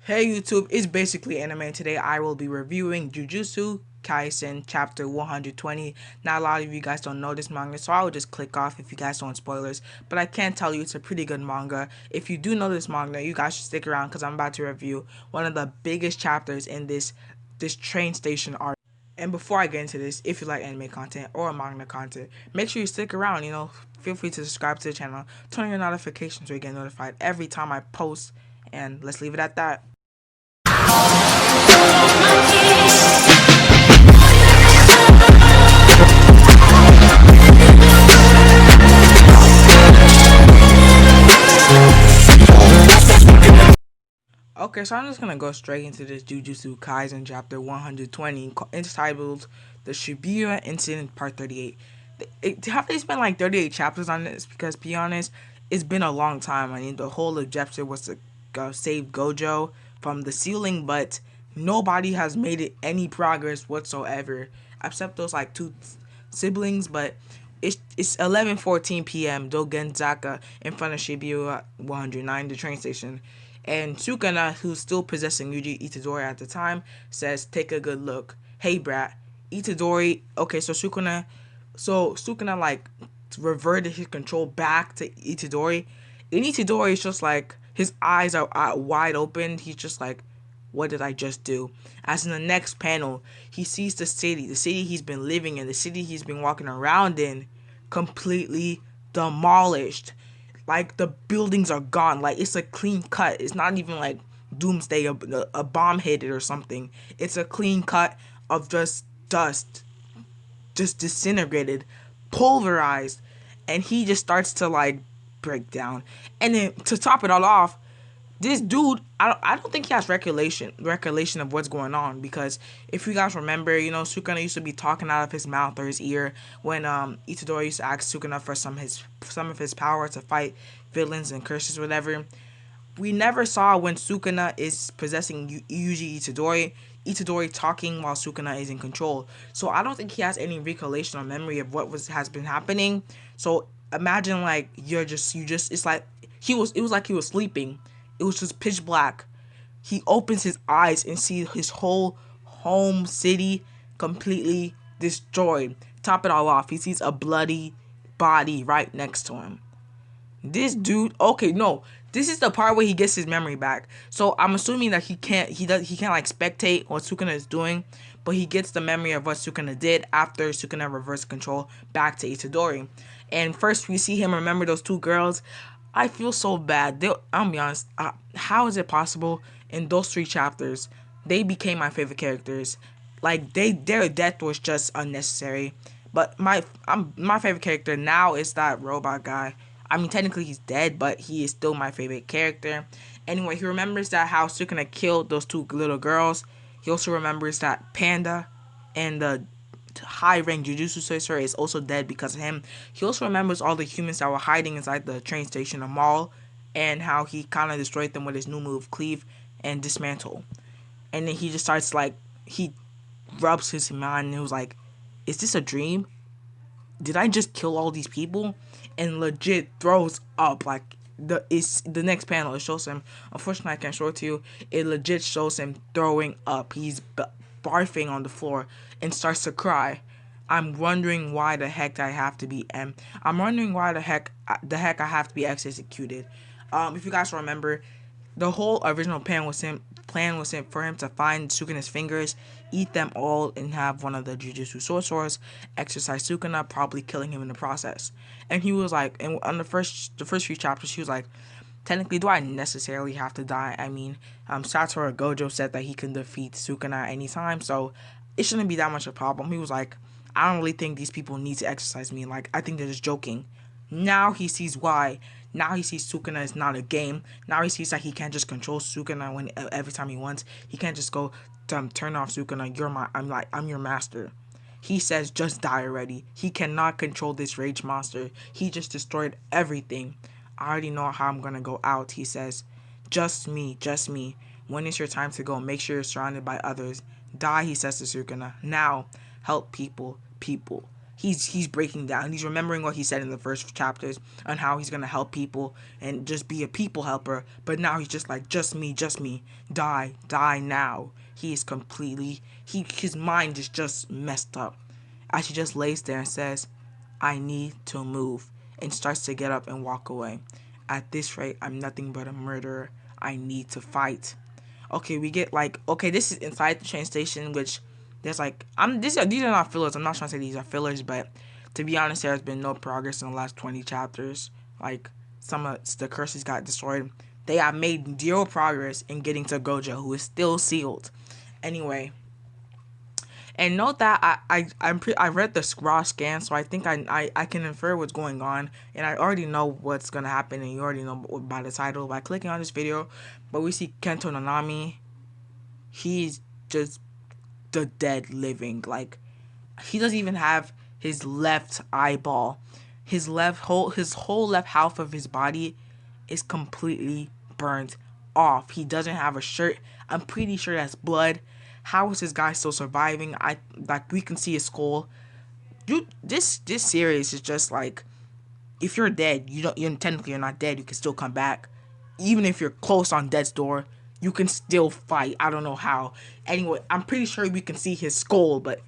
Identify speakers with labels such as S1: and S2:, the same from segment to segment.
S1: Hey YouTube, it's basically anime. Today I will be reviewing Jujutsu Kaisen chapter 120. Now a lot of you guys don't know this manga, so I will just click off if you guys don't want spoilers. But I can tell you it's a pretty good manga. If you do know this manga, you guys should stick around because I'm about to review one of the biggest chapters in this train station arc. And before I get into this, if you like anime content or manga content, make sure you stick around, feel free to subscribe to the channel, turn on your notifications so you get notified every time I post, and let's leave it at that. Okay, so I'm just gonna go straight into this Jujutsu Kaisen chapter 120, entitled "The Shibuya Incident Part 38." Have they spent like 38 chapters on this? Because, to be honest, it's been a long time. I mean, the whole objective was to save Gojo from the ceiling, but nobody has made it any progress whatsoever, except those like two siblings. But it's 11:14 p.m. Dogenzaka in front of Shibuya 109, the train station. And Sukuna, who's still possessing Yuji Itadori at the time, says, "Take a good look. Hey, brat, Itadori." Okay, so Sukuna like reverted his control back to Itadori, and Itadori is just like his eyes are wide open. He's just like, "What did I just do?" As in the next panel, he sees the city he's been living in, the city he's been walking around in, completely demolished. Like the buildings are gone. Like it's a clean cut. It's not even like doomsday, a bomb hit it or something. It's a clean cut of just dust, just disintegrated, pulverized, and he just starts to like break down. And then to top it all off, this dude, I don't think he has recollection of what's going on, because if you guys remember, Sukuna used to be talking out of his mouth or his ear when Itadori used to ask Sukuna for some of his power to fight villains and curses, whatever. We never saw when Sukuna is possessing Yuji Itadori talking while Sukuna is in control. So I don't think he has any recollection or memory of what has been happening. So imagine like it's like it was like he was sleeping. It was just pitch black. He opens his eyes and sees his whole home city completely destroyed. Top it all off, he sees a bloody body right next to him. This dude, okay, no, this is the part where he gets his memory back. So I'm assuming that he can't like spectate what Sukuna is doing, but he gets the memory of what Sukuna did after Sukuna reversed control back to Itadori. And first we see him remember those two girls. I feel so bad. I'll be honest. How is it possible in those 3 chapters they became my favorite characters? Like their death was just unnecessary. But my favorite character now is that robot guy. I mean, technically he's dead, but he is still my favorite character. Anyway, he remembers that how Sukuna killed those 2 little girls. He also remembers that Panda and the high-ranked Jujutsu sorcerer is also dead because of him. He also remembers all the humans that were hiding inside the train station, the mall, and how he kind of destroyed them with his new move, Cleave and Dismantle. And then he just starts like, he rubs his mind and he was like, "Is this a dream? Did I just kill all these people?" And legit throws up. Like the next panel, it shows him. Unfortunately, I can't show it to you. It legit shows him throwing up. He's barfing on the floor and starts to cry. I'm wondering why the heck I have to be I'm wondering why the heck I have to be executed. If you guys remember, the whole original plan was for him to find Sukuna's fingers, eat them all, and have one of the Jujutsu sorcerers exercise Sukuna, probably killing him in the process. And he was like, and on the first few chapters, he was like, technically, do I necessarily have to die? I mean, Satoru Gojo said that he can defeat Sukuna at any time, so it shouldn't be that much of a problem. He was like, I don't really think these people need to exercise me. Like, I think they're just joking. Now he sees why. Now he sees Sukuna is not a game. Now he sees that he can't just control Sukuna when every time he wants. He can't just go turn off Sukuna. I'm your master. He says just die already. He cannot control this rage monster. He just destroyed everything. I already know how I'm gonna go out, he says. Just me, just me. When is your time to go? Make sure you're surrounded by others. Die, he says to Sukuna. Now, help people, people. he's breaking down. He's remembering what he said in the first chapters on how he's gonna help people and just be a people helper. But now he's just like, just me, die now. He is completely his mind is just messed up. As he just lays there and says, I need to move, and starts to get up and walk away. At this rate, I'm nothing but a murderer. I need to fight. Okay, we get like, okay, this is inside the train station, which there's like, these are not fillers. I'm not trying to say these are fillers, but to be honest, there has been no progress in the last 20 chapters. Like, some of the curses got destroyed. They have made zero progress in getting to Gojo, who is still sealed. Anyway, and note that I read the raw scan, so I think I can infer what's going on, and I already know what's gonna happen, and you already know by the title by clicking on this video. But we see Kento Nanami. He's just the dead living. Like, he doesn't even have his left eyeball. His whole left half of his body is completely burnt off. He doesn't have a shirt. I'm pretty sure that's blood. How is this guy still surviving? We can see his skull. This series is just like, if you're dead, technically you're not dead. You can still come back. Even if you're close on death's door, you can still fight. I don't know how. Anyway, I'm pretty sure we can see his skull, but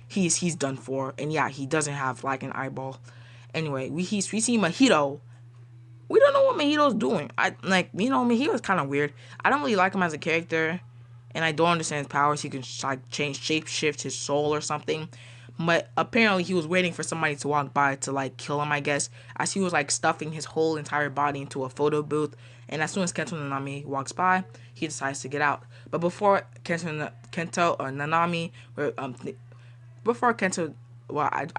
S1: he's done for. And yeah, he doesn't have like an eyeball. Anyway, we see Mahito. We don't know what Mahito's doing. Mahito's kind of weird. I don't really like him as a character, and I don't understand his powers. He can like shape shift his soul or something. But apparently he was waiting for somebody to walk by to like kill him, I guess, as he was like stuffing his whole entire body into a photo booth. And as soon as Kento Nanami walks by, he decides to get out. But before Nanami, I'm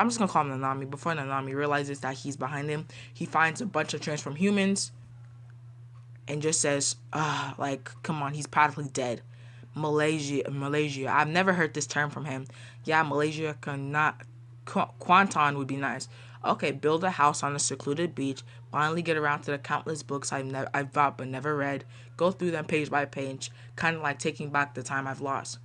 S1: just gonna call him Nanami. Before Nanami realizes that he's behind him, he finds a bunch of transformed humans and just says, like, come on, he's practically dead. Malaysia. I've never heard this term from him. Yeah, Malaysia cannot. Kwanton would be nice. Okay, build a house on a secluded beach. Finally get around to the countless books I've bought but never read. Go through them page by page, kind of like taking back the time I've lost.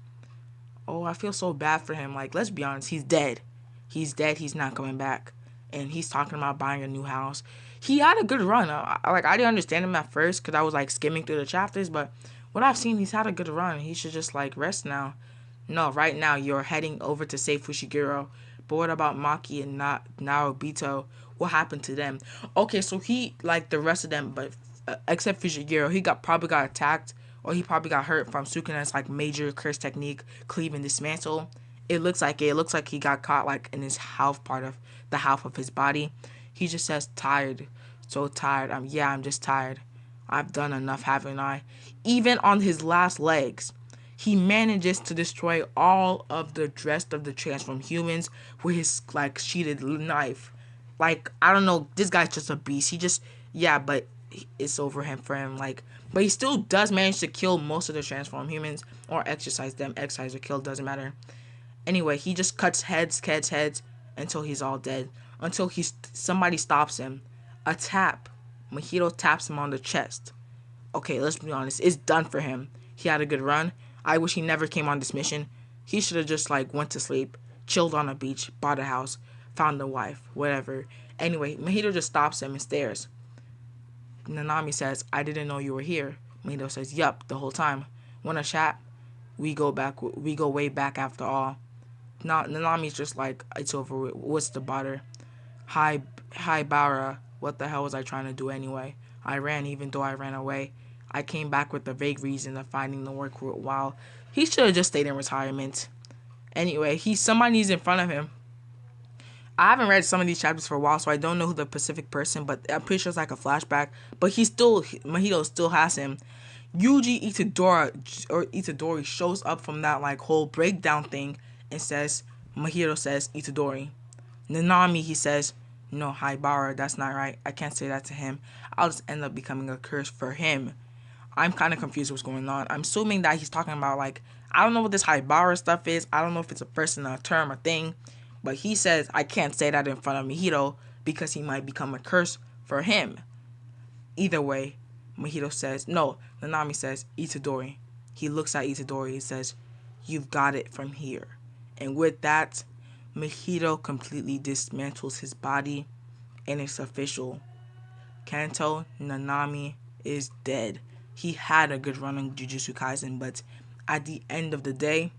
S1: Oh, I feel so bad for him. Like, let's be honest, he's dead. He's dead. He's not coming back. And he's talking about buying a new house. He had a good run. I didn't understand him at first because I was like skimming through the chapters, but what I've seen, he's had a good run. He should just like rest now. No, right now you're heading over to save Fushiguro. But what about Maki and Naobito? What happened to them? Okay, so he, like the rest of them, but except Fushiguro, he probably got attacked, or he probably got hurt from Sukuna's like major curse technique, cleave and dismantle. It looks like he got caught like in his half of his body. He just says tired, so tired. I'm just tired. I've done enough, haven't I? Even on his last legs, he manages to destroy all of the rest of the transformed humans with his like sheatheded knife. Like, I don't know, this guy's just a beast. But it's over for him. Like, but he still does manage to kill most of the transformed humans, or exercise them. Exercise or kill, doesn't matter. Anyway, he just cuts heads until he's all dead. Until somebody stops him. A tap. Mahito taps him on the chest. Okay, let's be honest. It's done for him. He had a good run. I wish he never came on this mission. He should have just like went to sleep, chilled on a beach, bought a house, found a wife, whatever. Anyway, Mahito just stops him and stares. Nanami says, I didn't know you were here. Mahito says, yup, the whole time. Wanna chat? We go way back after all. Now Nanami's just like, it's over with. What's the bother? Hi Bara. What the hell was I trying to do anyway? I ran even though I ran away. I came back with the vague reason of finding the work worthwhile. He should have just stayed in retirement. Anyway, somebody's in front of him. I haven't read some of these chapters for a while, so I don't know who the specific person, but I'm pretty sure it's like a flashback. But Mahito still has him. Yuji Itadori shows up from that like whole breakdown thing and says, Mahito says, Itadori. Nanami, he says, no, Haibara, that's not right. I can't say that to him. I'll just end up becoming a curse for him. I'm kind of confused what's going on. I'm assuming that he's talking about, like, I don't know what this Haibara stuff is. I don't know if it's a person, a term, a thing. But he says, I can't say that in front of Mahito because he might become a curse for him. Either way, Mahito says, no, Nanami says, Itadori. He looks at Itadori and says, you've got it from here. And with that, Mahito completely dismantles his body, and it's official. Kento Nanami is dead. He had a good run on Jujutsu Kaisen, but at the end of the day,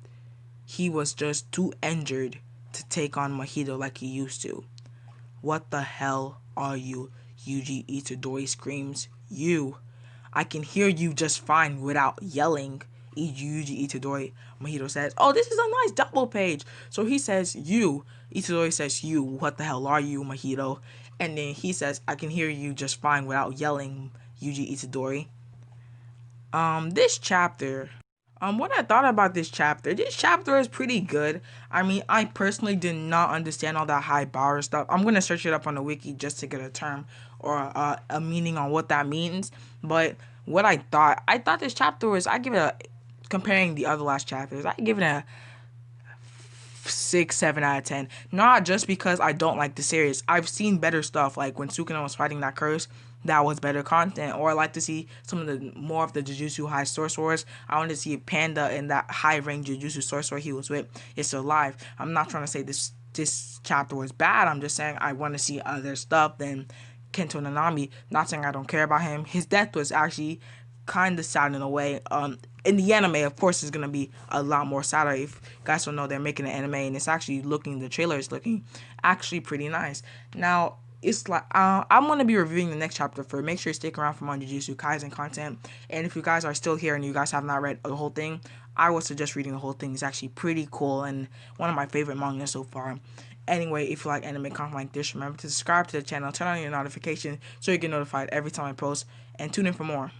S1: he was just too injured to take on Mahito like he used to. What the hell are you? Yuji Itadori screams. You. I can hear you just fine without yelling. Yuji Itadori. Mahito says, oh, this is a nice double page. So he says, you. Itadori says, you. What the hell are you, Mahito? And then he says, I can hear you just fine without yelling, Yuji Itadori. This chapter, what I thought about this chapter is pretty good. I mean, I personally did not understand all that high bar stuff. I'm gonna search it up on the wiki just to get a term or a meaning on what that means. But what I thought this chapter was, I give it a, comparing the other last chapters, I give it a 6, 7 out of 10. Not just because I don't like the series. I've seen better stuff, like when Sukuna was fighting that curse. That was better content. Or I like to see some of the more of the Jujutsu High sorcerers. I want to see Panda and that high rank Jujutsu sorcerer he was with is still alive. I'm not trying to say this chapter was bad. I'm just saying I want to see other stuff than Kento Nanami. Not saying I don't care about him. His death was actually kind of sad in a way. In the anime, of course, it's gonna be a lot more sadder. If you guys don't know, they're making an anime, and it's actually the trailer is looking actually pretty nice. Now, it's like I'm gonna be reviewing the next chapter for. Make sure you stick around for more Jujutsu Kaisen content. And if you guys are still here and you guys have not read the whole thing, I would suggest reading the whole thing. It's actually pretty cool and one of my favorite mangas so far. Anyway, if you like anime content like this, remember to subscribe to the channel, turn on your notifications so you get notified every time I post, and tune in for more.